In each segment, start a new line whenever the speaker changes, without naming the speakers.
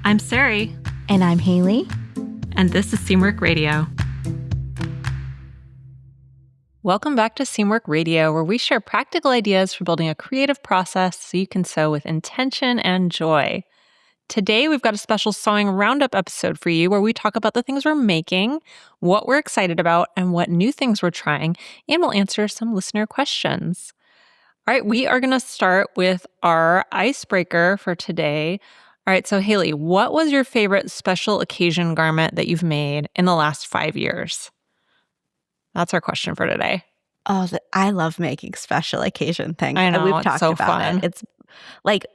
I'm Sarai.
And I'm Haley.
And this is Seamwork Radio. Welcome back to Seamwork Radio, where we share practical ideas for building a creative process so you can sew with intention and joy. Today, we've got a special sewing roundup episode for you where we talk about the things we're making, what we're excited about, and what new things we're trying, and we'll answer some listener questions. All right, we are going to start with our icebreaker for today. All right, so Haley, what was your favorite special occasion garment that you've made in the last 5 years? That's our question for today.
Oh, I love making special occasion things.
I know,
We've
it's
talked
so
about
fun.
it. It's like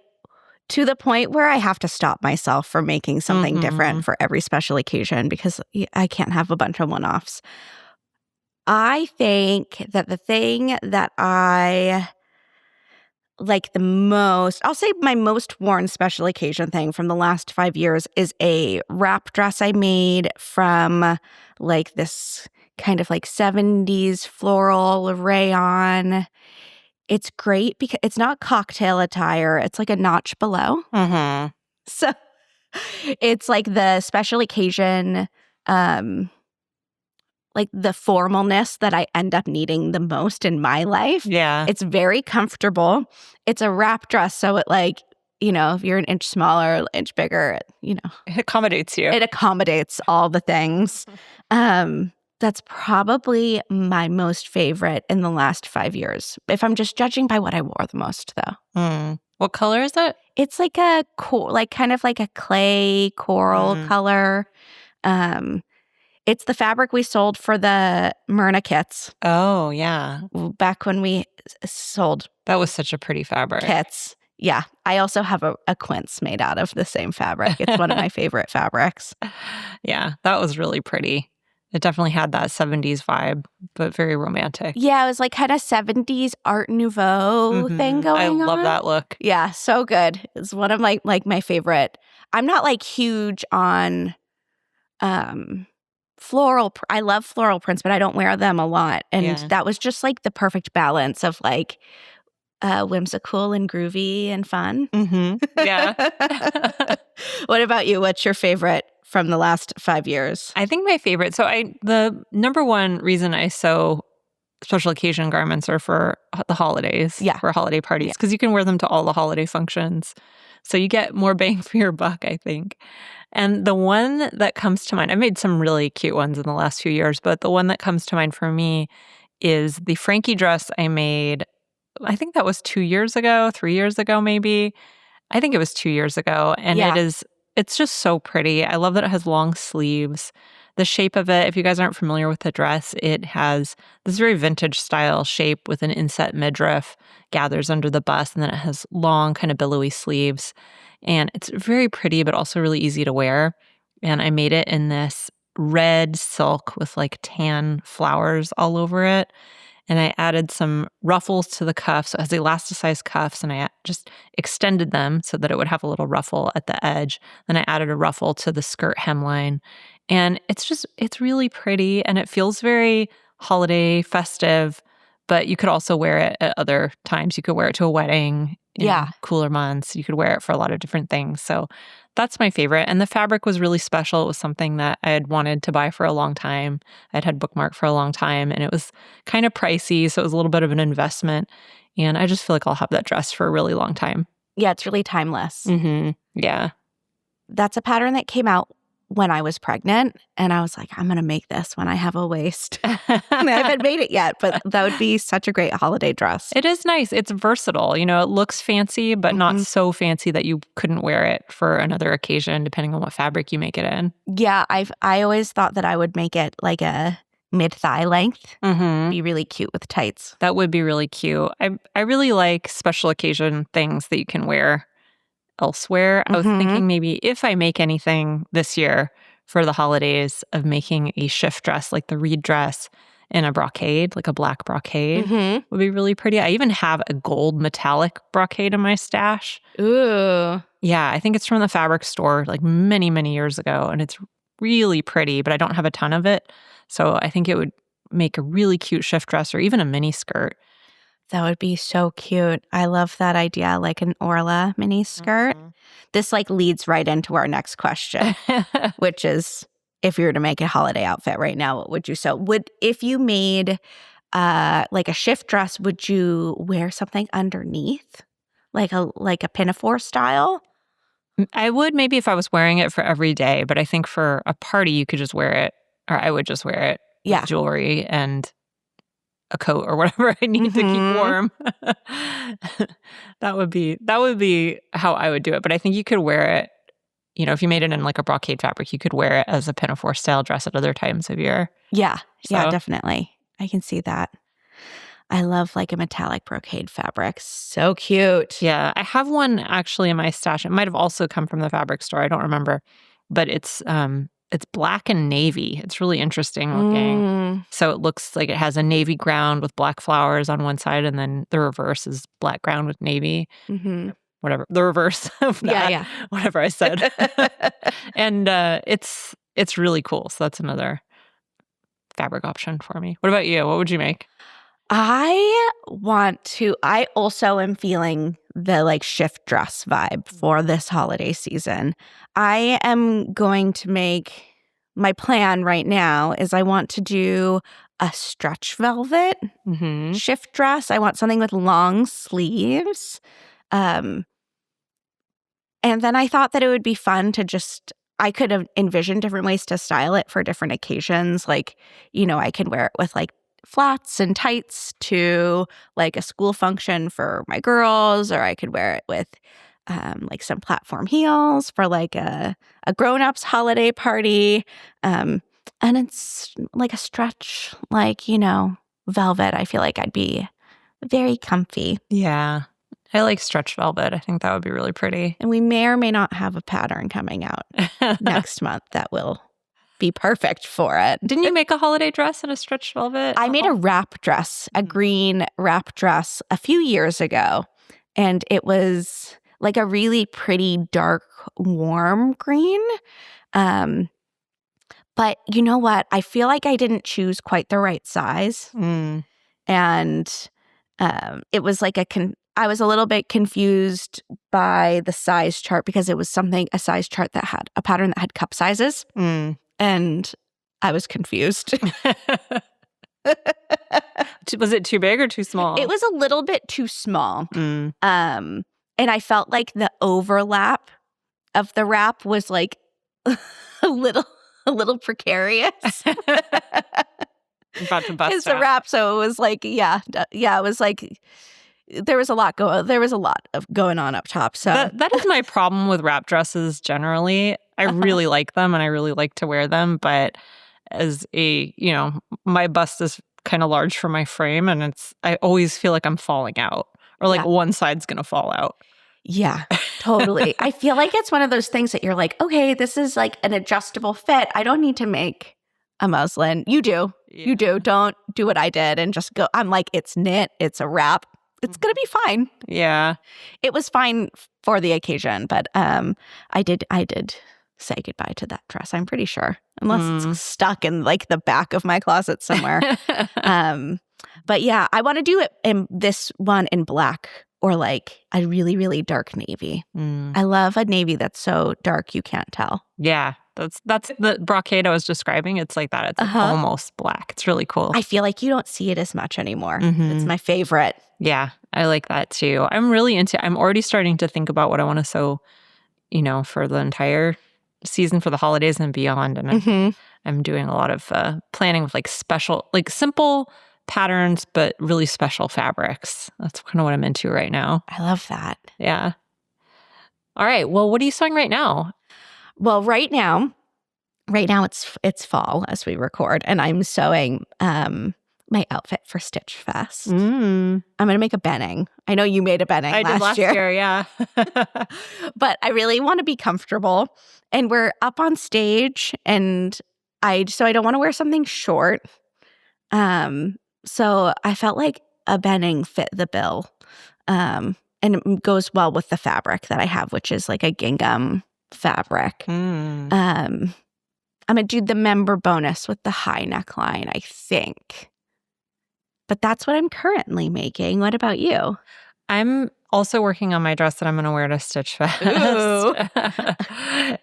to the point where I have to stop myself from making something different for every special occasion because I can't have a bunch of one-offs. I think that the thing that I like the most, I'll say my most worn special occasion thing from the last 5 years is a wrap dress I made from like this kind of like 70s floral rayon. It's great because it's not cocktail attire. It's like a notch below.
Mm-hmm.
So it's like the special occasion, like the formalness that I end up needing the most in my life.
Yeah.
It's very comfortable. It's a wrap dress. So it like, if you're an inch smaller, an inch bigger,
it accommodates you.
It accommodates all the things. That's probably my most favorite in the last 5 years. If I'm just judging by what I wore the most, though.
What color is it?
It's like kind of like a clay coral color. It's the fabric we sold for the Myrna kits.
Oh, yeah.
Back when we sold.
That was such a pretty fabric.
Kits. Yeah. I also have a quince made out of the same fabric. It's one of my favorite fabrics.
Yeah, that was really pretty. It definitely had that 70s vibe, but very romantic.
Yeah, it was like kind of 70s Art Nouveau thing going on.
I love that look.
Yeah, so good. It's one of my favorite. I'm not like huge on floral. I love floral prints, but I don't wear them a lot. And that was just like the perfect balance of like whimsical and groovy and fun.
Yeah.
What about you? What's your favorite from the last 5 years?
I think my favorite. So the number one reason I sew special occasion garments are for the holidays.
Yeah.
For holiday parties. Because you can wear them to all the holiday functions. So you get more bang for your buck, I think. And the one that comes to mind, I made some really cute ones in the last few years, but the one that comes to mind for me is the Frankie dress I made, I think that was 2 years ago, 3 years ago maybe. I think it was 2 years ago. And it's just so pretty. I love that it has long sleeves. The shape of it, if you guys aren't familiar with the dress, it has this very vintage style shape with an inset midriff, gathers under the bust, and then it has long kind of billowy sleeves. And it's very pretty, but also really easy to wear. And I made it in this red silk with like tan flowers all over it. And I added some ruffles to the cuffs. So it has elasticized cuffs, and I just extended them so that it would have a little ruffle at the edge. Then I added a ruffle to the skirt hemline. And it's really pretty, and it feels very holiday festive, but you could also wear it at other times. You could wear it to a wedding in cooler months. You could wear it for a lot of different things. So that's my favorite. And the fabric was really special. It was something that I had wanted to buy for a long time. I'd had bookmarked for a long time, and it was kind of pricey, so it was a little bit of an investment. And I just feel like I'll have that dress for a really long time.
Yeah, it's really timeless.
Yeah.
That's a pattern that came out when I was pregnant, and I was like, I'm going to make this when I have a waist. I haven't made it yet, but that would be such a great holiday dress.
It is nice. It's versatile. It looks fancy, but not so fancy that you couldn't wear it for another occasion, depending on what fabric you make it in.
Yeah, I always thought that I would make it like a mid-thigh length. Be really cute with tights.
That would be really cute. I really like special occasion things that you can wear elsewhere. I was thinking maybe if I make anything this year for the holidays of making a shift dress, like the reed dress in a brocade, like a black brocade, would be really pretty. I even have a gold metallic brocade in my stash.
Ooh.
Yeah, I think it's from the fabric store like many, many years ago, and it's really pretty, but I don't have a ton of it. So I think it would make a really cute shift dress or even a mini skirt.
That would be so cute. I love that idea, like an Orla mini skirt. This like leads right into our next question, which is if you were to make a holiday outfit right now, what would you sew? If you made like a shift dress, would you wear something underneath? Like a pinafore style?
I would maybe if I was wearing it for every day, but I think for a party you could just wear it, or I would just wear it with
Yeah.
jewelry and a coat or whatever I need to keep warm. That would be how I would do it. But I think you could wear it, if you made it in like a brocade fabric, you could wear it as a pinafore style dress at other times of year.
Yeah. Yeah,
So
definitely. I can see that. I love like a metallic brocade fabric. So cute.
yeah, I have one actually in my stash. It might have also come from the fabric store. I don't remember, but it's black and navy. It's really interesting looking.
Mm,
So it looks like it has a navy ground with black flowers on one side, and then the reverse is black ground with navy.
mm-hmm.
Whatever the reverse of that.
Yeah,
Whatever I said.
yeah.
And it's really cool. So that's another fabric option for me. What about you? What would you make?
I also am feeling the like shift dress vibe for this holiday season. I am going to my plan right now is I want to do a stretch velvet
Mm-hmm.
shift dress. I want something with long sleeves. Um, and then I thought that it would be fun I could have envisioned different ways to style it for different occasions. Like, I can wear it with like flats and tights to like a school function for my girls, or I could wear it with like some platform heels for like a grown-ups holiday party. And it's like a stretch, like, velvet. I feel like I'd be very comfy.
Yeah. I like stretch velvet. I think that would be really pretty.
And we may or may not have a pattern coming out next month that will be perfect for it.
Didn't you make a holiday dress in a stretch velvet?
I made a wrap dress, a green wrap dress a few years ago. And it was like a really pretty dark, warm green. But you know what? I feel like I didn't choose quite the right size.
Mm.
And it was like I was a little bit confused by the size chart because it was a size chart that had a pattern that had cup sizes.
Mm.
And I was confused.
Was it too big or too small?
It was a little bit too small.
Mm.
And I felt like the overlap of the wrap was like a little precarious.
About to bust
It's a
out.
wrap, so it was like, it was like there was a lot of going on up top. So
that is my problem with wrap dresses generally. I really like them and I really like to wear them, but as my bust is kind of large for my frame, and I always feel like I'm falling out, or like one side's gonna fall out.
Yeah, totally. I feel like it's one of those things that you're like, okay, this is like an adjustable fit. I don't need to make a muslin. You do.
Yeah.
You do. Don't do what I did and just go. I'm like, it's knit. It's a wrap. It's going to be fine.
Yeah.
It was fine for the occasion, but I did say goodbye to that dress, I'm pretty sure. Unless it's stuck in like the back of my closet somewhere. But yeah, I want to do it in this one in black or like a really, really dark navy. I love a navy that's so dark you can't tell.
Yeah. That's the brocade I was describing. It's like that. It's like almost black. It's really cool.
I feel like you don't see it as much anymore. It's my favorite.
Yeah, I like that too. I'm already starting to think about what I want to sew, for the entire season, for the holidays and beyond. And I'm doing a lot of planning with like simple patterns, but really special fabrics. That's kind of what I'm into right now.
I love that.
Yeah. All right. Well, what are you sewing right now?
Well, right now it's fall as we record, and I'm sewing my outfit for Stitch Fest. I'm going to make a benning. I know you made a benning last year.
Yeah.
But I really want to be comfortable, and we're up on stage, and I don't want to wear something short. So I felt like a benning fit the bill. And it goes well with the fabric that I have, which is like a gingham fabric. I'm going to do the member bonus with the high neckline, I think. But that's what I'm currently making. What about you?
I'm also working on my dress that I'm going to wear to Stitch Fest.
Ooh.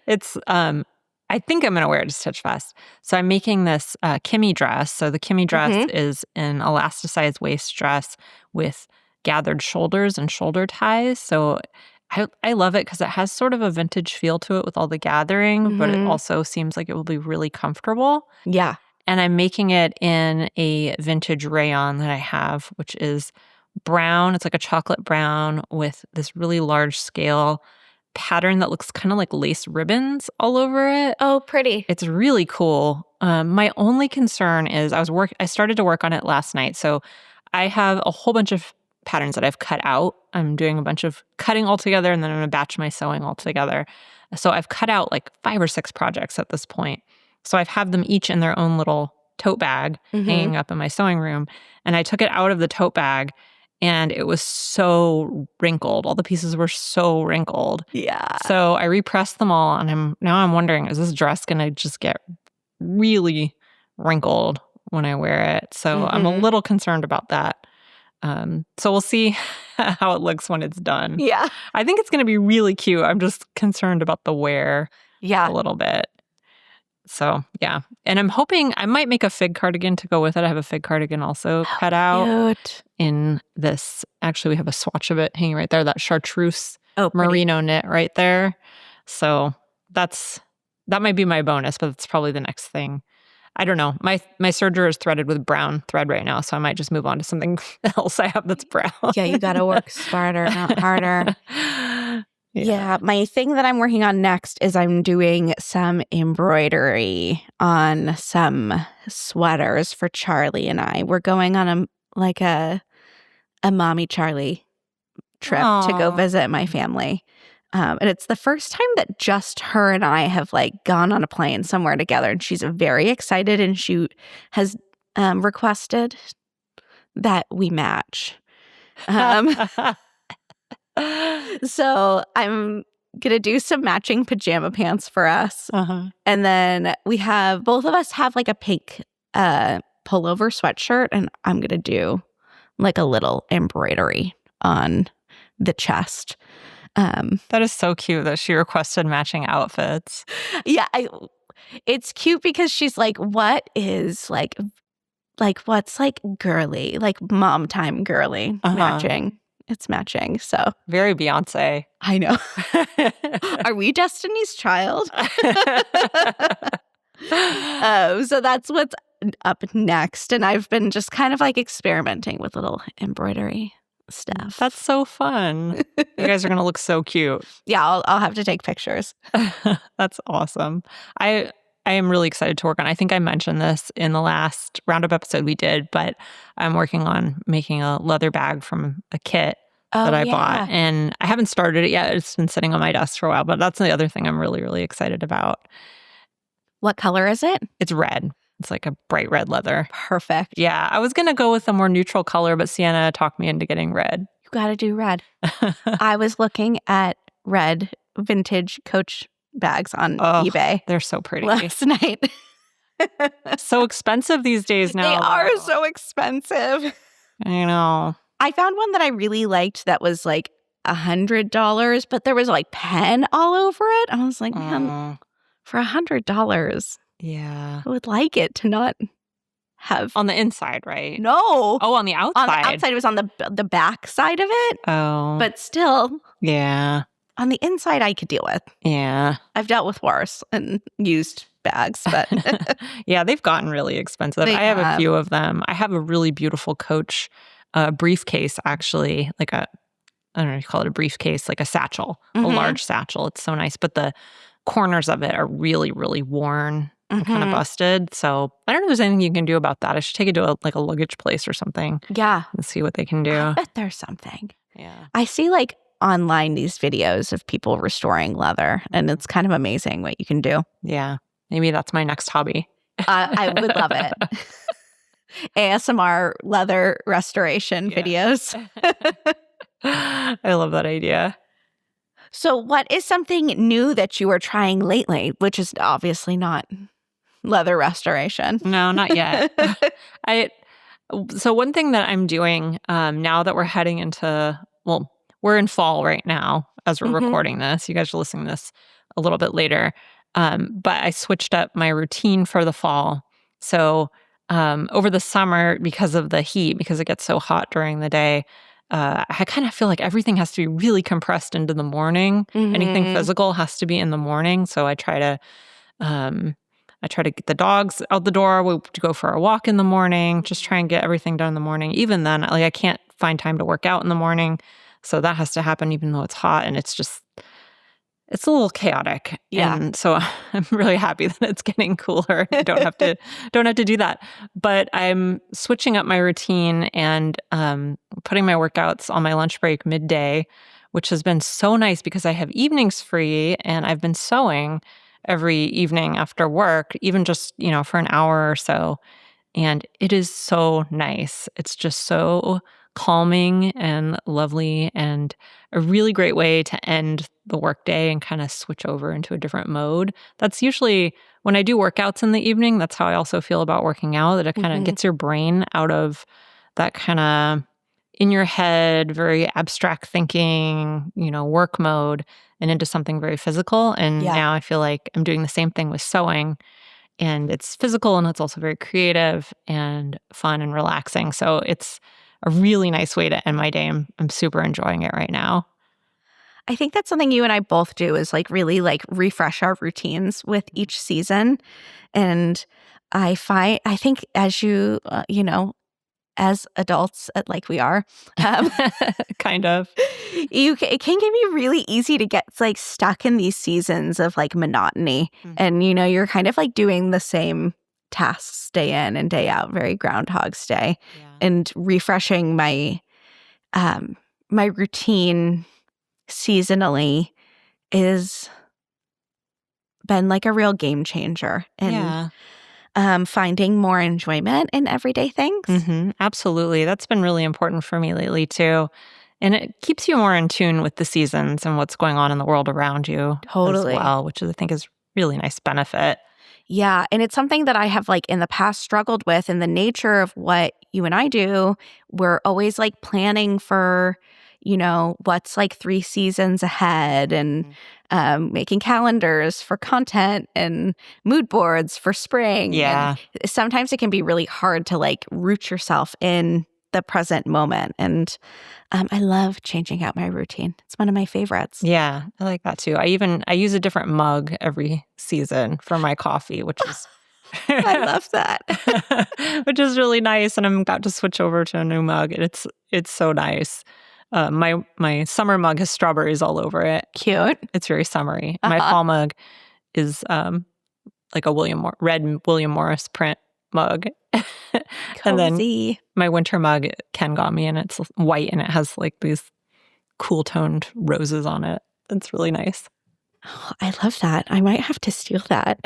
It's, I think I'm going to wear it to Stitch Fest. So I'm making this Kimmy dress. So the Kimmy dress is an elasticized waist dress with gathered shoulders and shoulder ties. So I love it because it has sort of a vintage feel to it with all the gathering, but it also seems like it will be really comfortable.
Yeah.
And I'm making it in a vintage rayon that I have, which is brown. It's like a chocolate brown with this really large scale pattern that looks kind of like lace ribbons all over it.
Oh, pretty.
It's really cool. My only concern is I started to work on it last night. So I have a whole bunch of patterns that I've cut out. I'm doing a bunch of cutting all together, and then I'm going to batch my sewing all together. So I've cut out like 5 or 6 projects at this point. So I've had them each in their own little tote bag hanging up in my sewing room. And I took it out of the tote bag, and it was so wrinkled. All the pieces were so wrinkled.
Yeah.
So I repressed them all, and now I'm wondering, is this dress going to just get really wrinkled when I wear it? So I'm a little concerned about that. So we'll see how it looks when it's done.
Yeah.
I think it's going to be really cute. I'm just concerned about the wear a little bit. So, yeah. And I'm hoping I might make a fig cardigan to go with it. I have a fig cardigan also cut out in this. Actually, we have a swatch of it hanging right there, that chartreuse merino knit right there. So that might be my bonus, but it's probably the next thing. I don't know. My serger is threaded with brown thread right now, so I might just move on to something else I have that's brown.
Yeah, you got to work smarter, not harder. Yeah, my thing that I'm working on next is I'm doing some embroidery on some sweaters for Charlie and I. We're going on a mommy Charlie trip to go visit my family. And it's the first time that just her and I have like gone on a plane somewhere together. And she's very excited, and she has requested that we match. So I'm going to do some matching pajama pants for us. And then both of us have like a pink pullover sweatshirt, and I'm going to do like a little embroidery on the chest.
That is so cute that she requested matching outfits.
Yeah, it's cute because she's like, what is like what's like girly, like mom time girly matching. It's matching, so.
Very Beyonce.
I know. Are we Destiny's Child? So that's what's up next. And I've been just kind of like experimenting with little embroidery stuff.
That's so fun. You guys are going to look so cute.
Yeah, I'll have to take pictures.
That's awesome. I am really excited to work on. I think I mentioned this in the last roundup episode we did, but I'm working on making a leather bag from a kit that I bought. And I haven't started it yet. It's been sitting on my desk for a while, but that's the other thing I'm really, really excited about.
What color is it?
It's red. It's like a bright red leather.
Perfect.
Yeah, I was going to go with a more neutral color, but Sienna talked me into getting red.
You got to do red. I was looking at red vintage Coach bags on eBay.
They're so pretty.
Last night.
So expensive these days now.
They are so expensive.
I know.
I found one that I really liked that was like $100, but there was like pen all over it. I was like, man, for $100.
Yeah.
I would like it to not have.
On the inside, right?
No.
Oh, on the outside.
On the outside, it was on the back side of it.
Oh.
But still.
Yeah.
On the inside, I could deal with.
Yeah.
I've dealt with worse and used bags, but.
Yeah, they've gotten really expensive. I have a few of them. I have a really beautiful Coach briefcase, actually. Like I don't know if you call it a briefcase, like a satchel, a large satchel. It's so nice. But the corners of it are really, really worn and kind of busted. So I don't know if there's anything you can do about that. I should take it to a luggage place or something.
Yeah.
And see what they can do.
I bet there's something.
Yeah.
I see like online these videos of people restoring leather, and it's kind of amazing what you can do.
Yeah. Maybe that's my next hobby.
I would love it. ASMR leather restoration videos.
I love that idea.
So what is something new that you are trying lately, which is obviously not leather restoration?
No, not yet. So one thing that I'm doing now that we're heading into, well, we're in fall right now as we're
Mhm.
recording this. You guys are listening to this a little bit later. But I switched up my routine for the fall. So over the summer, because of the heat, because it gets so hot during the day, I kind of feel like everything has to be really compressed into the morning. Anything
Mhm.
physical has to be in the morning. So um, I try to get the dogs out the door. We go for a walk in the morning, just try and get everything done in the morning. Even then, like I can't find time to work out in the morning. So that has to happen even though it's hot and it's a little chaotic.
Yeah.
And so I'm really happy that it's getting cooler. I don't have to do that. But I'm switching up my routine and putting my workouts on my lunch break midday, which has been so nice because I have evenings free and I've been sewing every evening after work, even just, for an hour or so. And it is so nice. It's just so calming and lovely and a really great way to end the workday and kind of switch over into a different mode. That's usually when I do workouts in the evening, that's how I also feel about working out, that it kind of
Mhm.
gets your brain out of that kind of in your head, very abstract thinking, work mode and into something very physical. And
Yeah.
now I feel like I'm doing the same thing with sewing and it's physical and it's also very creative and fun and relaxing. So it's a really nice way to end my day. I'm super enjoying it right now.
I think that's something you and I both do is like really like refresh our routines with each season. And I think as as adults, like we are, um,
Kind of.
it can be really easy to get like stuck in these seasons of like monotony.
Mhm.
And, you're kind of like doing the same tasks day in and day out, very Groundhog's Day,
Yeah.
and refreshing um, my routine seasonally is been like a real game changer in
Yeah.
finding more enjoyment in everyday things.
Absolutely. That's been really important for me lately too. And it keeps you more in tune with the seasons and what's going on in the world around you as
Totally.
well, which I think is really nice benefit.
Yeah. And it's something that I have like in the past struggled with. In the nature of what you and I do, we're always like planning for, what's like 3 seasons ahead and
Mhm.
making calendars for content and mood boards for spring. And
Yeah.
sometimes it can be really hard to like root yourself in the present moment. And I love changing out my routine. It's one of my favorites.
Yeah, I like that too. I use a different mug every season for my coffee, which is
I love that.
which is really nice, and I'm about to switch over to a new mug, and it's so nice. My summer mug has strawberries all over it.
Cute.
It's very summery. My
Uh-huh.
fall mug is like a red William Morris print mug, and then
Cozy.
my winter mug Ken got me, and it's white, and it has like these cool toned roses on it. It's really nice.
Oh, I love that. I might have to steal that.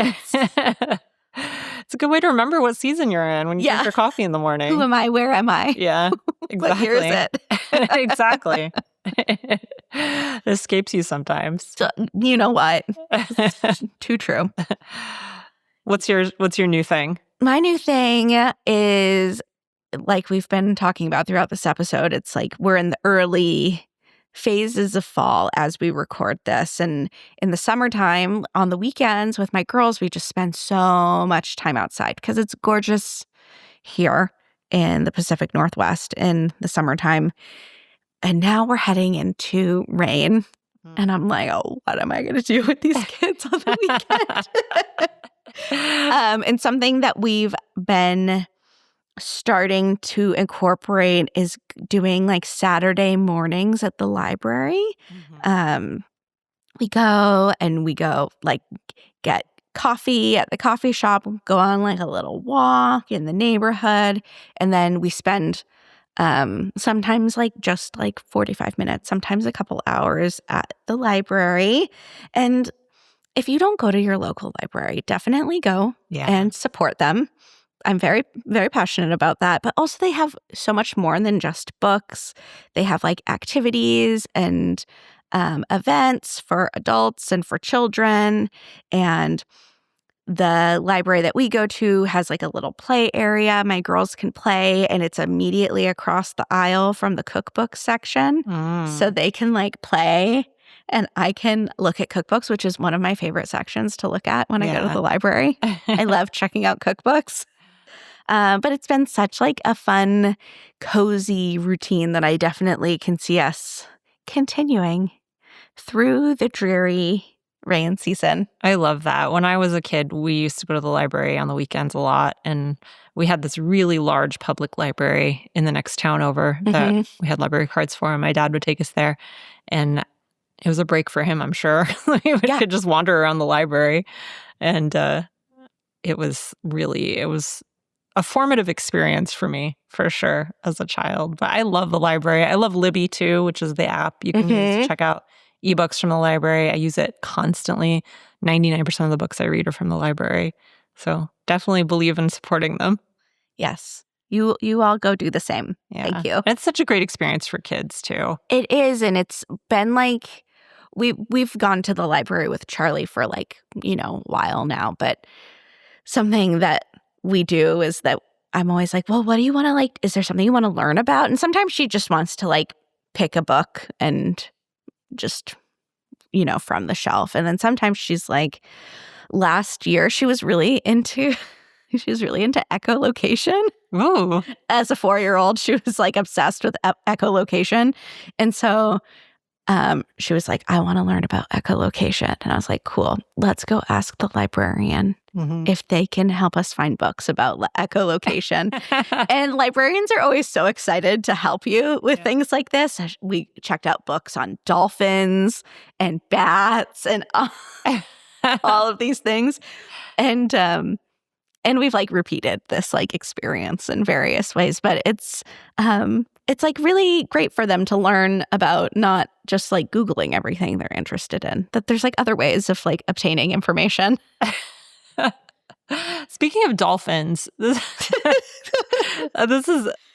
It's a good way to remember what season you're in when you drink
Yeah.
your coffee in the
Who
morning.
am I? Where am I?
Yeah,
What year is
exactly.
it?
Exactly. It escapes you sometimes.
So, you know what? Too true.
What's your new thing?
My new thing is like we've been talking about throughout this episode. It's like we're in the early phases of fall as we record this. And in the summertime, on the weekends with my girls, we just spend so much time outside because it's gorgeous here in the Pacific Northwest in the summertime. And now we're heading into rain. And I'm like, oh, what am I going to do with these kids on the weekend? And something that we've been starting to incorporate is doing like Saturday mornings at the library.
Mhm.
Um, we go like get coffee at the coffee shop, go on like a little walk in the neighborhood, and then we spend sometimes like just like 45 minutes, sometimes a couple hours at the library. And if you don't go to your local library, definitely go
Yeah.
and support them. I'm very, very passionate about that. But also, they have so much more than just books. They have like activities and events for adults and for children. And the library that we go to has like a little play area. My girls can play, and it's immediately across the aisle from the cookbook section. So they can like play, and I can look at cookbooks, which is one of my favorite sections to look at when I go to the library. I love checking out cookbooks. But it's been such like a fun, cozy routine that I definitely can see us continuing through the dreary rain season.
I love that. When I was a kid, we used to go to the library on the weekends a lot, and we had this really large public library in the next town over that we had library cards for, and my dad would take us there, and it was a break for him, I'm sure. We could just wander around the library, and it was a formative experience for me, for sure, as a child. But I love the library. I love Libby, too, which is the app you can use to check out ebooks from the library. I use it constantly. 99% of the books I read are from the library. So definitely believe in supporting them.
Yes. You all go do the same.
Yeah.
Thank you.
And it's such a great experience for kids, too.
It is, and it's been like we've gone to the library with Charlie for like, a while now, but something that we do is that I'm always like, well, what do you want to like? Is there something you want to learn about? And sometimes she just wants to like pick a book and just, from the shelf. And then sometimes she's like, last year she was really into echolocation.
Ooh.
As a 4-year-old, she was like obsessed with echolocation. And so she was like, I want to learn about echolocation. And I was like, cool, let's go ask the librarian if they can help us find books about echolocation. And librarians are always so excited to help you with things like this. We checked out books on dolphins and bats and all of these things. And we've like repeated this like experience in various ways, but it's like really great for them to learn about not just like Googling everything they're interested in, that there's like other ways of like obtaining information.
Speaking of dolphins, this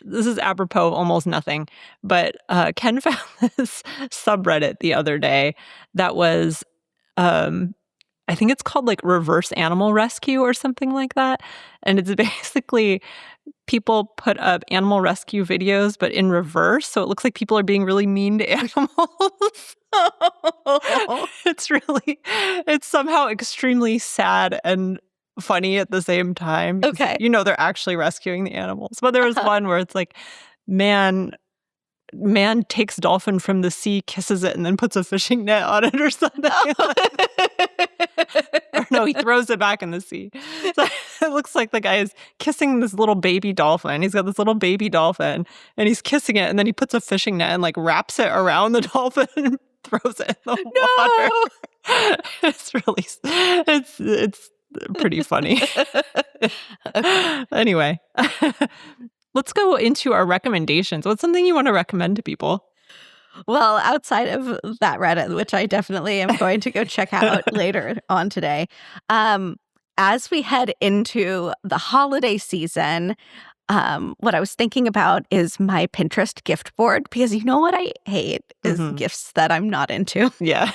is apropos of almost nothing, but Ken found this subreddit the other day that was, I think it's called like reverse animal rescue or something like that. And it's basically people put up animal rescue videos, but in reverse. So it looks like people are being really mean to animals. It's somehow extremely sad and funny at the same time.
Okay.
They're actually rescuing the animals. But there was one where it's like, man takes dolphin from the sea, kisses it, and then puts a fishing net on it or something. Or no, he throws it back in the sea. So it looks like the guy is kissing this little baby dolphin. He's got this little baby dolphin, and he's kissing it, and then he puts a fishing net and like wraps it around the dolphin and throws it in the water. It's pretty funny. Anyway. Let's go into our recommendations. What's something you want to recommend to people?
Well, outside of that Reddit, which I definitely am going to go check out later on today, as we head into the holiday season, what I was thinking about is my Pinterest gift board, because you know what I hate is gifts that I'm not into.
Yeah.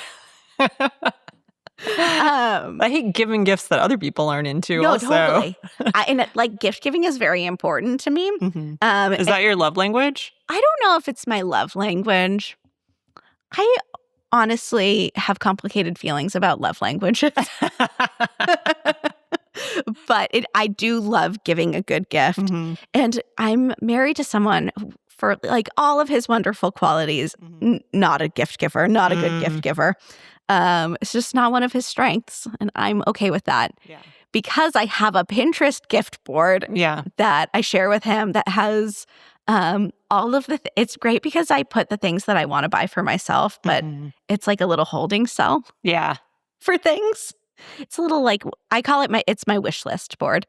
I hate giving gifts that other people aren't into.
No,
also.
Totally. And like gift giving is very important to me.
Is that your love language?
I don't know if it's my love language. I honestly have complicated feelings about love languages. But I do love giving a good gift. And I'm married to someone who, for like all of his wonderful qualities, not a gift giver, not a good gift giver. It's just not one of his strengths, and I'm okay with that.
Yeah.
Because I have a Pinterest gift board that I share with him that has all of the it's great because I put the things that I want to buy for myself, but it's like a little holding cell for things. It's a little like, I call it it's my wish list board.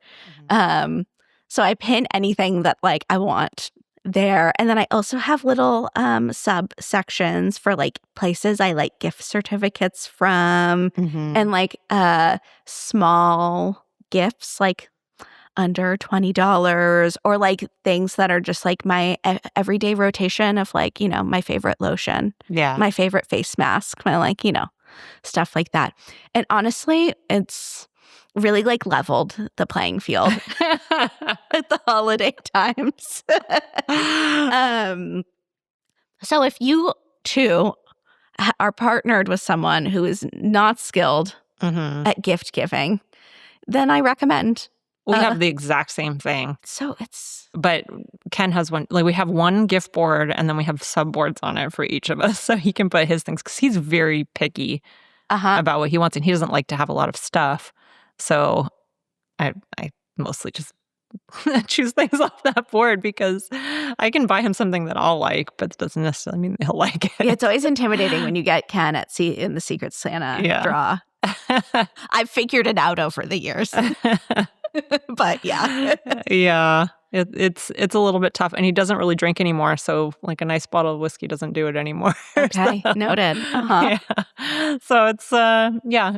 So I pin anything that like I want there. And then I also have little subsections for like places I like gift certificates from, and like small gifts like under $20, or like things that are just like my everyday rotation of like, my favorite lotion, my favorite face mask, my like, stuff like that. And honestly, it's really like leveled the playing field at the holiday times. So if you too are partnered with someone who is not skilled at gift giving, then I recommend.
We have the exact same thing.
So it's...
But Ken has one, like we have one gift board and then we have subboards on it for each of us. So he can put his things, because he's very picky about what he wants and he doesn't like to have a lot of stuff. So I mostly just choose things off that board because I can buy him something that I'll like, but it doesn't necessarily mean he'll like it.
Yeah, it's always intimidating when you get Ken in the Secret Santa draw. I've figured it out over the years. But yeah.
Yeah. It's a little bit tough, and he doesn't really drink anymore, so like a nice bottle of whiskey doesn't do it anymore.
Okay,
so,
noted.
Yeah. So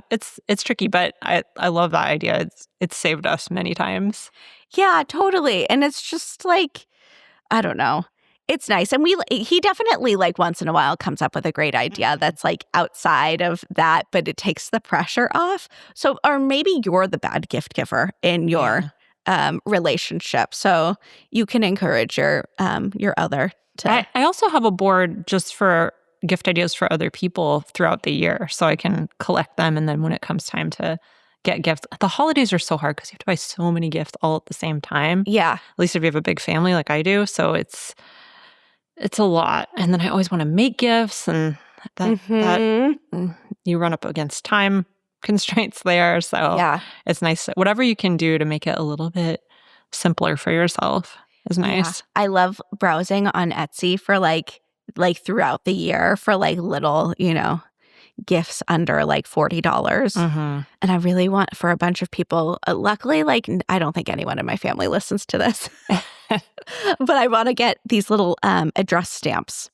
it's tricky, but I love that idea. It's saved us many times.
Yeah, totally. And it's just like, I don't know. It's nice. And he definitely like once in a while comes up with a great idea that's like outside of that, but it takes the pressure off. So, or maybe you're the bad gift giver in your relationship. So you can encourage your other to...
I also have a board just for gift ideas for other people throughout the year, so I can collect them. And then when it comes time to get gifts, the holidays are so hard because you have to buy so many gifts all at the same time.
Yeah.
At least if you have a big family like I do. So it's a lot. And then I always want to make gifts, and that you run up against time constraints there. So it's nice. Whatever you can do to make it a little bit simpler for yourself is nice.
Yeah. I love browsing on Etsy for like throughout the year for like little, gifts under like $40. And I really want for a bunch of people, luckily, like I don't think anyone in my family listens to this, but I want to get these little address stamps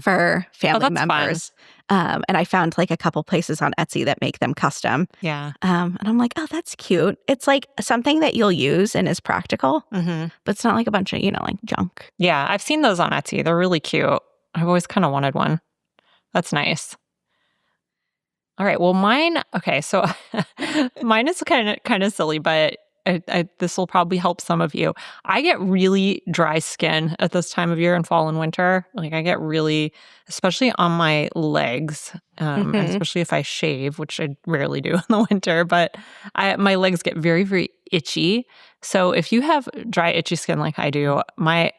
for family members. And I found like a couple places on Etsy that make them custom.
Yeah.
And I'm like, oh, that's cute. It's like something that you'll use and is practical, but it's not like a bunch of, like junk.
Yeah. I've seen those on Etsy. They're really cute. I've always kind of wanted one. That's nice. All right. Well, so mine is kind of silly, but this will probably help some of you. I get really dry skin at this time of year in fall and winter. Like I get really, especially on my legs, and especially if I shave, which I rarely do in the winter, but my legs get very, very itchy. So if you have dry, itchy skin like I do, my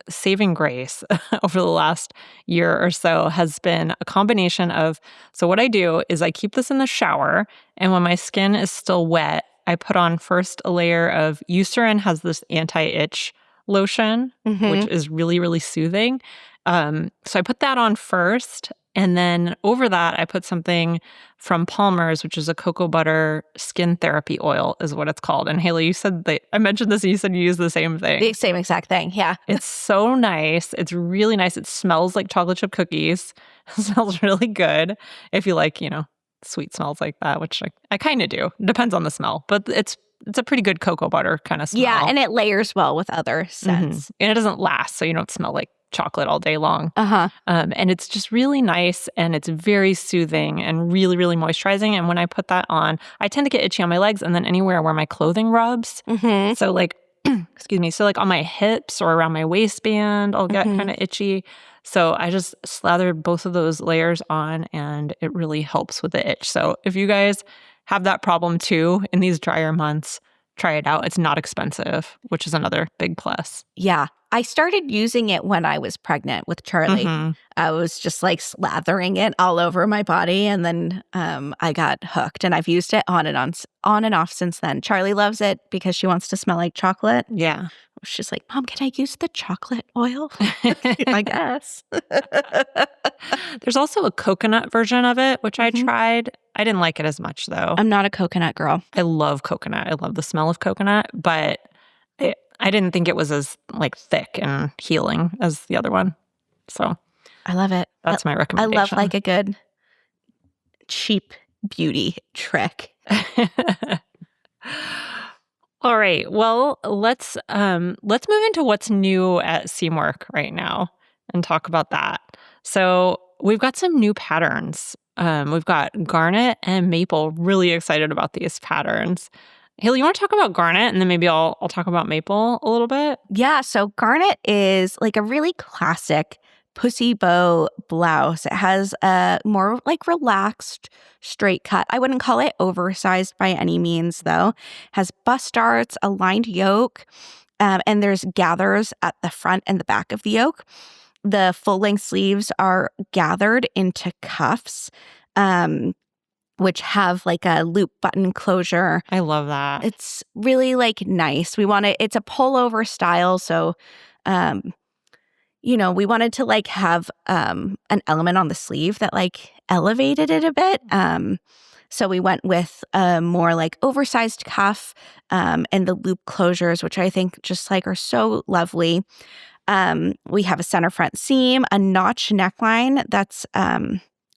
saving grace over the last year or so has been a combination of, so what I do is I keep this in the shower, and when my skin is still wet, I put on first a layer of Eucerin has this anti-itch lotion, which is really, really soothing. So I put that on first, and then over that, I put something from Palmer's, which is a cocoa butter skin therapy oil is what it's called. And Haley, you said I mentioned this and you said you use the same thing.
The same exact thing, yeah.
It's so nice. It's really nice. It smells like chocolate chip cookies. It smells really good if you like, sweet smells like that, which I kind of do. Depends on the smell, but it's a pretty good cocoa butter kind of smell.
Yeah, and it layers well with other scents.
And it doesn't last, so you don't smell like chocolate all day long. And it's just really nice, and it's very soothing and really, really moisturizing. And when I put that on, I tend to get itchy on my legs and then anywhere where my clothing rubs. So like, excuse me, so like on my hips or around my waistband, I'll get kind of itchy. So I just slathered both of those layers on, and it really helps with the itch. So if you guys have that problem too in these drier months, try it out. It's not expensive, which is another big plus.
Yeah. I started using it when I was pregnant with Charlie. I was just like slathering it all over my body, and then I got hooked, and I've used it on and off since then. Charlie loves it because she wants to smell like chocolate.
Yeah.
She's like, Mom, can I use the chocolate oil? I guess.
There's also a coconut version of it, which I tried. I didn't like it as much, though.
I'm not a coconut girl.
I love coconut. I love the smell of coconut, but I didn't think it was as like thick and healing as the other one. So
I love it.
That's my recommendation.
I love like a good cheap beauty trick.
All right. Well, let's move into what's new at Seamwork right now and talk about that. So we've got some new patterns. We've got Garnet and Maple. Really excited about these patterns. Haley, you want to talk about Garnet, and then maybe I'll talk about Maple a little bit?
Yeah, so Garnet is like a really classic pussy bow blouse. It has a more like relaxed straight cut. I wouldn't call it oversized by any means, though. Has bust darts, a lined yoke, and there's gathers at the front and the back of the yoke. The full length sleeves are gathered into cuffs, which have like a loop button closure.
I love that.
It's really like nice. It's a pullover style. So, we wanted to like have an element on the sleeve that like elevated it a bit. So we went with a more like oversized cuff and the loop closures, which I think just like are so lovely. We have a center front seam, a notch neckline that's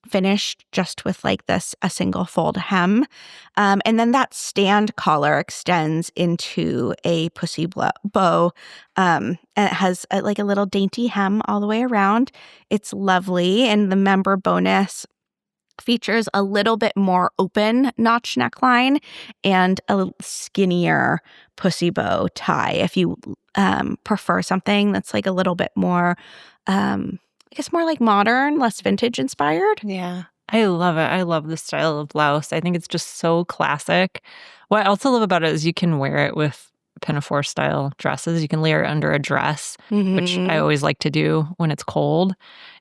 finished just with like a single fold hem. And then that stand collar extends into a pussy bow. And it has like a little dainty hem all the way around. It's lovely. And the member bonus features a little bit more open notch neckline and a skinnier pussy bow tie. If you prefer something that's like a little bit more, I guess more like modern, less vintage inspired.
Yeah. I love it. I love the style of blouse. I think it's just so classic. What I also love about it is you can wear it with pinafore style dresses. You can layer it under a dress, which I always like to do when it's cold.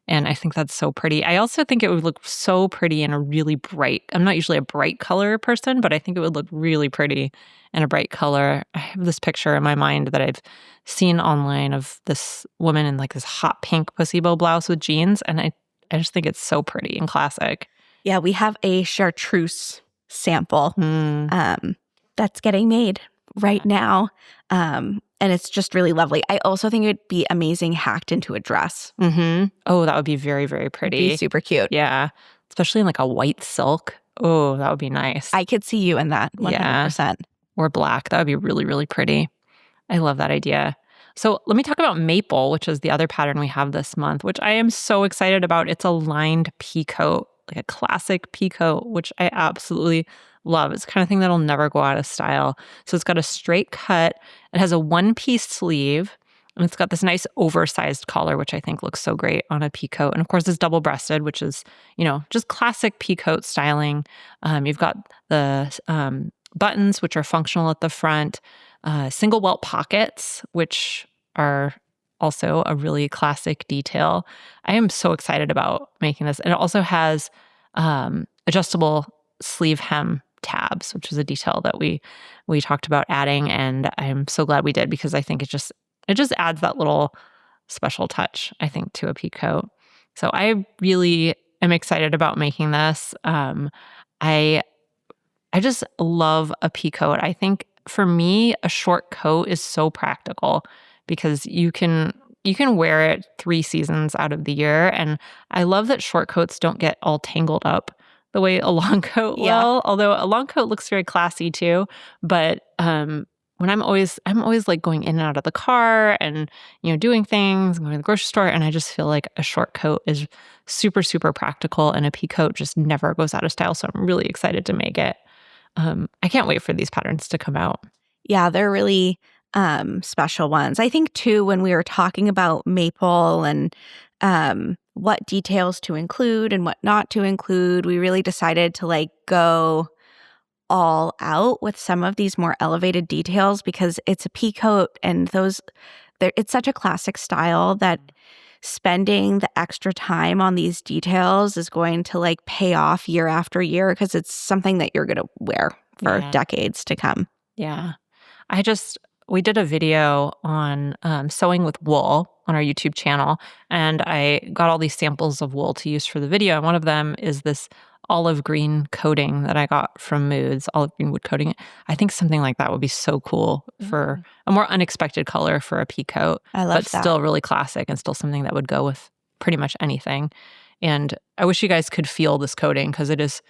And I think that's so pretty. I also think it would look so pretty in a really bright, I'm not usually a bright color person, but I think it would look really pretty in a bright color. I have this picture in my mind that I've seen online of this woman in like this hot pink pussy bow blouse with jeans. And I just think it's so pretty and classic.
Yeah, we have a chartreuse sample that's getting made right now. And it's just really lovely. I also think it would be amazing hacked into a dress.
Oh, that would be very, very pretty.
It'd be super cute.
Yeah. Especially in like a white silk. Oh, that would be nice.
I could see you in that 100%.
Yeah. Or black. That would be really, really pretty. I love that idea. So let me talk about Maple, which is the other pattern we have this month, which I am so excited about. It's a lined peacoat, like a classic peacoat, which I absolutely love. It's the kind of thing that'll never go out of style. So it's got a straight cut. It has a one-piece sleeve, and it's got this nice oversized collar, which I think looks so great on a peacoat. And of course, it's double-breasted, which is, just classic peacoat styling. You've got the buttons, which are functional at the front, single welt pockets, which are also a really classic detail. I am so excited about making this. And it also has adjustable sleeve hem tabs, which is a detail that we talked about adding. And I'm so glad we did, because I think it just adds that little special touch, I think, to a peacoat. So I really am excited about making this. I just love a peacoat. I think for me, a short coat is so practical because you can wear it 3 seasons out of the year. And I love that short coats don't get all tangled up the way a long coat will. Although a long coat looks very classy too. But when I'm always like going in and out of the car and doing things, going to the grocery store, and I just feel like a short coat is super, super practical, and a peacoat just never goes out of style. So I'm really excited to make it. I can't wait for these patterns to come out.
Yeah, they're really special ones. I think too, when we were talking about Maple and what details to include and what not to include, we really decided to like go all out with some of these more elevated details, because it's a peacoat and it's such a classic style that spending the extra time on these details is going to like pay off year after year, because it's something that you're going to wear for decades to come.
Yeah. We did a video on sewing with wool on our YouTube channel, and I got all these samples of wool to use for the video. And one of them is this olive green coating that I got from Moods, olive green wood coating. I think something like that would be so cool for a more unexpected color for a peacoat.
I love
but
that.
Still really classic and still something that would go with pretty much anything. And I wish you guys could feel this coating, because it's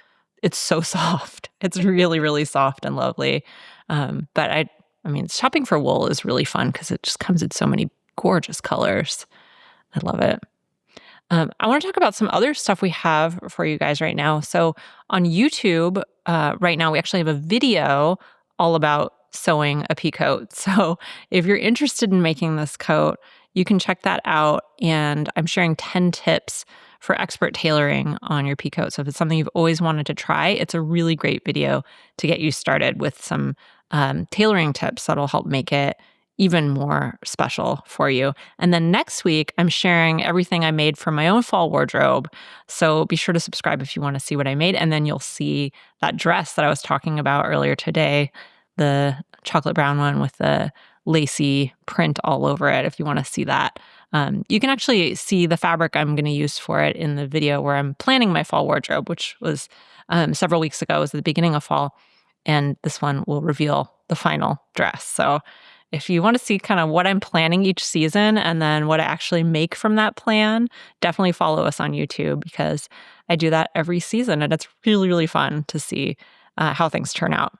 so soft. It's really, really soft and lovely. But I mean, shopping for wool is really fun because it just comes in so many gorgeous colors. I love it. I want to talk about some other stuff we have for you guys right now. So on YouTube, right now, we actually have a video all about sewing a peacoat. So if you're interested in making this coat, you can check that out. And I'm sharing 10 tips for expert tailoring on your peacoat. So if it's something you've always wanted to try, it's a really great video to get you started with some tailoring tips that'll help make it even more special for you. And then next week, I'm sharing everything I made for my own fall wardrobe. So be sure to subscribe if you want to see what I made. And then you'll see that dress that I was talking about earlier today, the chocolate brown one with the lacy print all over it, if you want to see that. You can actually see the fabric I'm going to use for it in the video where I'm planning my fall wardrobe, which was several weeks ago. It was the beginning of fall. And this one will reveal the final dress. So if you want to see kind of what I'm planning each season and then what I actually make from that plan, definitely follow us on YouTube because I do that every season. And it's really, really fun to see how things turn out.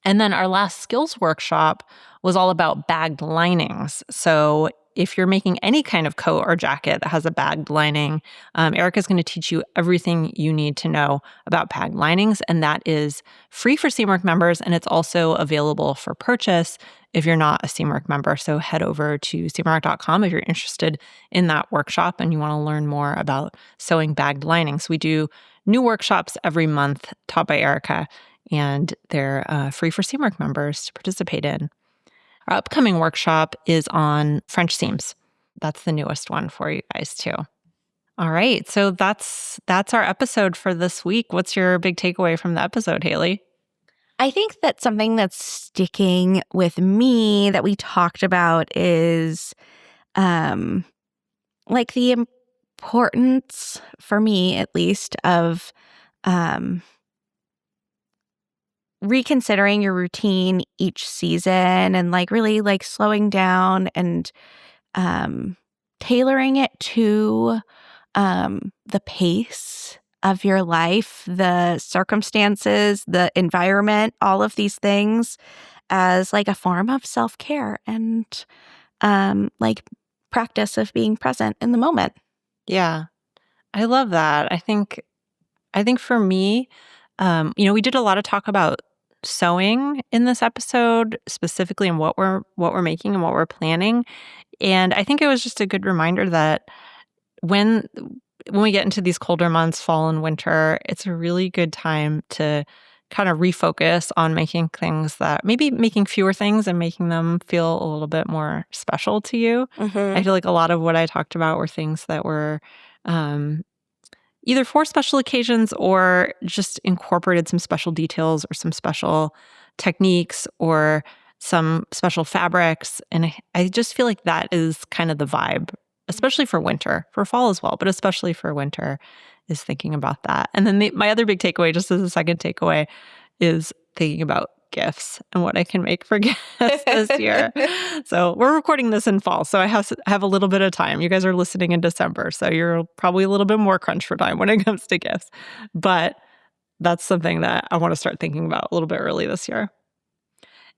And then our last skills workshop was all about bagged linings. So if you're making any kind of coat or jacket that has a bagged lining, Erica's going to teach you everything you need to know about bagged linings. And that is free for Seamwork members. And it's also available for purchase if you're not a Seamwork member. So head over to seamwork.com if you're interested in that workshop and you want to learn more about sewing bagged linings. We do new workshops every month taught by Erica, and they're free for Seamwork members to participate in. Our upcoming workshop is on French seams. That's the newest one for you guys too. All right, so that's our episode for this week. What's your big takeaway from the episode, Haley?
I think that something that's sticking with me that we talked about is like the importance, for me at least, of reconsidering your routine each season and like really like slowing down and tailoring it to the pace of your life, the circumstances, the environment, all of these things as like a form of self-care and like practice of being present in the moment.
Yeah, I love that. I think for me, we did a lot of talk about sewing in this episode, specifically in what we're making and what we're planning. And I think it was just a good reminder that when we get into these colder months, fall and winter, it's a really good time to kind of refocus on making things that maybe making fewer things and making them feel a little bit more special to you.
Mm-hmm.
I feel like a lot of what I talked about were things that were either for special occasions or just incorporated some special details or some special techniques or some special fabrics. And I just feel like that is kind of the vibe, especially for winter, for fall as well, but especially for winter, is thinking about that. And then my other big takeaway, just as a second takeaway, is thinking about gifts and what I can make for gifts this year. So we're recording this in fall, so I have a little bit of time. You guys are listening in December, so you're probably a little bit more crunch for time when it comes to gifts. But that's something that I want to start thinking about a little bit early this year.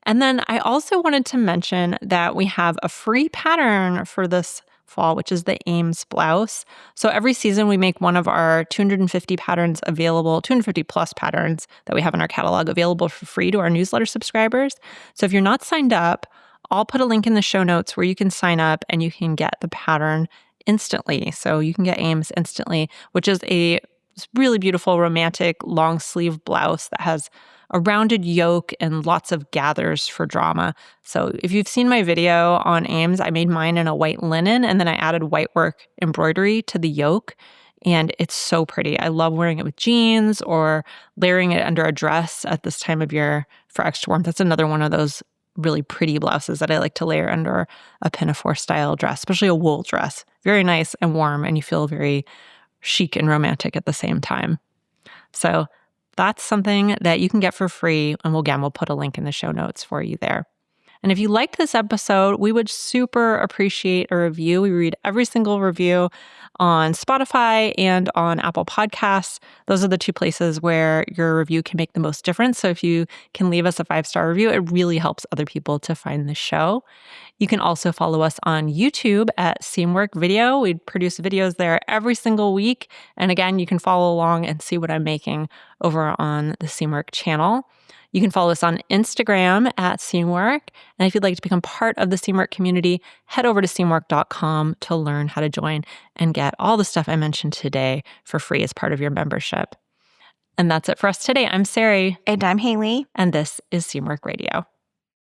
And then I also wanted to mention that we have a free pattern for this fall, which is the Ames blouse. So every season we make one of our 250 patterns available, 250 plus patterns that we have in our catalog available for free to our newsletter subscribers. So if you're not signed up, I'll put a link in the show notes where you can sign up and you can get the pattern instantly. So you can get Ames instantly, which is a really beautiful romantic long sleeve blouse that has a rounded yoke and lots of gathers for drama. So if you've seen my video on Ames, I made mine in a white linen and then I added white work embroidery to the yoke. And it's so pretty. I love wearing it with jeans or layering it under a dress at this time of year for extra warmth. That's another one of those really pretty blouses that I like to layer under a pinafore style dress, especially a wool dress. Very nice and warm, and you feel very chic and romantic at the same time. So that's something that you can get for free, and we'll put a link in the show notes for you there. And if you liked this episode, we would super appreciate a review. We read every single review on Spotify and on Apple Podcasts. Those are the two places where your review can make the most difference. So if you can leave us a 5-star review, it really helps other people to find the show. You can also follow us on YouTube at Seamwork Video. We produce videos there every single week. And again, you can follow along and see what I'm making over on the Seamwork channel. You can follow us on Instagram at Seamwork. And if you'd like to become part of the Seamwork community, head over to seamwork.com to learn how to join and get all the stuff I mentioned today for free as part of your membership. And that's it for us today. I'm Sarai.
And I'm Haley.
And this is Seamwork Radio.